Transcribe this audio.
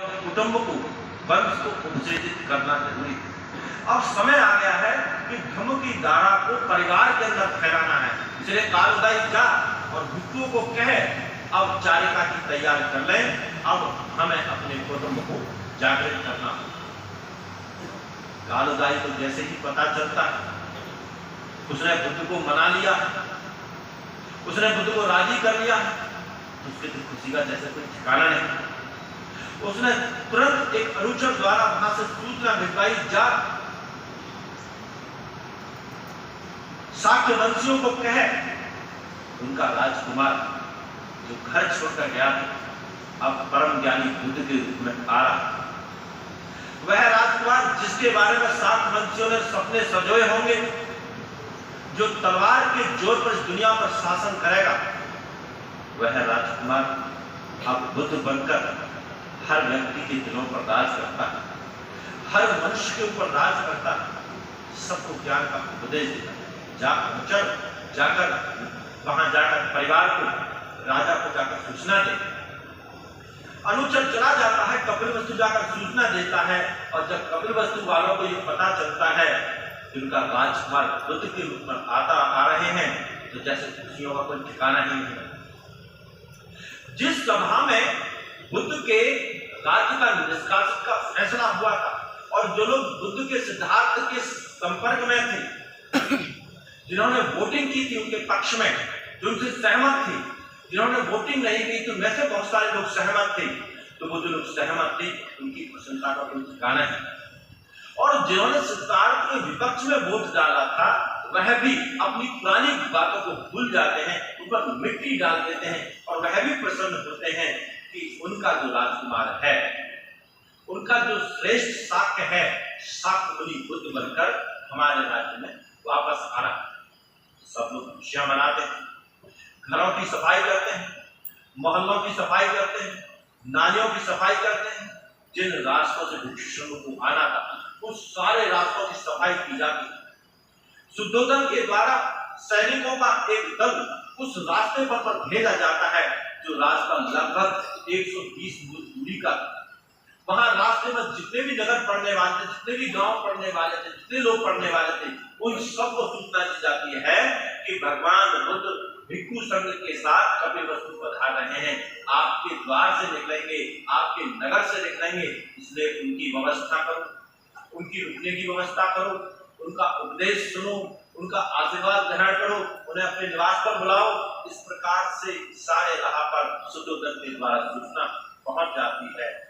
कुटुंब को, वंश को उत्तेजित करना जरूरी है। अब समय आ गया है कि धर्म की धारा को परिवार के अंदर फैलाना है। इसलिए कालदाई जा और भिक्षुओं को कहे अब चारिका की तैयारी कर लें, अब हमें अपने कुटुंब को जागृत करना होगा। कालदाई को जैसे ही पता चलता है, उसने बुद्ध को मना लिया, उसने बुद्ध को राजी कर लिया, तो उसके तो खुशी का जैसे कोई ठिकाना नहीं। उसने तुरंत एक अनुचर द्वारा वहां से सूचना भिजवाई, जा शाक्य वंशियों को कहे उनका राजकुमार जो घर छोड़कर गया था अब परम ज्ञानी बुद्ध के रूप में आ रहा, वह राजकुमार जिसके बारे में शाक्य वंशियों ने सपने सजोए होंगे, जो तलवार के जोर पर इस दुनिया पर शासन करेगा, वह राजकुमार अब बुद्ध बनकर हर व्यक्ति के दिलों पर राज करता है, हर मनुष्य के ऊपर राज करता है, सबको ज्ञान का उपदेश देता है। जाकर वहां जाकर परिवार को, राजा को जाकर सूचना दे। अनुचर चला जाता है, कपिलवस्तु जाकर सूचना देता है, और जब कपिलवस्तु वालों को यह पता चलता है कि उनका राजकुमार बुद्ध के रूप में आ रहे हैं, तो जैसे खुशियों का कोई ठिकाना ही नहीं है। जिस सभा में बुद्ध के राज्य का निष्कासन का फैसला हुआ था, और जो लोग बुद्ध के सिद्धांत के संपर्क में थे, जिन्होंने वोटिंग की थी उनके पक्ष में, जो उनसे सहमत थी, जिन्होंने वोटिंग नहीं की थी उनमें से बहुत सारे लोग सहमत थे, तो वो जो लोग सहमत थे उनकी प्रशंसा का कोई ठिकाना है। और जिन्होंने सिद्धार्थ के विपक्ष में वोट डाला था, वह भी अपनी पुरानी बातों को भूल जाते हैं, उन पर मिट्टी डाल देते हैं, और वह भी प्रसन्न होते हैं कि उनका जो राजकुमार है, उनका जो श्रेष्ठ शाक्य है, शाक्य मुनि बुद्ध बनकर हमारे राज्य में वापस आ रहा। सब लोग खुशियां मनाते हैं, घरों की सफाई करते हैं, मोहल्लों की सफाई करते हैं, नालियों की सफाई करते हैं। जिन रास्तों से भिक्षुओं को आना था उस सारे रास्तों की सफाई की जाती है। शुद्धोधन के द्वारा सैनिकों का एक दल उस रास्ते पर भेजा जाता है जो रास्ता लगभग 120 मील दूरी का। वहां रास्ते में जितने भी नगर पड़ने वाले थे, जितने भी गांव पड़ने वाले थे, जितने लोग पड़ने वाले थे, उन सबको सूचना दी जाती है कि भगवान बुद्ध भिक्षु संघ के साथ कपिलवस्तु पधार रहे हैं, आपके द्वार से निकलेंगे, आपके नगर से निकलेंगे, इसलिए उनकी व्यवस्था करो, उनकी रुकने की व्यवस्था करो, उनका उपदेश सुनो, उनका आशीर्वाद ग्रहण करो, उन्हें अपने निवास पर बुलाओ। इस प्रकार से सारे राह पर शुद्धोधन के द्वारा सूचना पहुंच जाती है।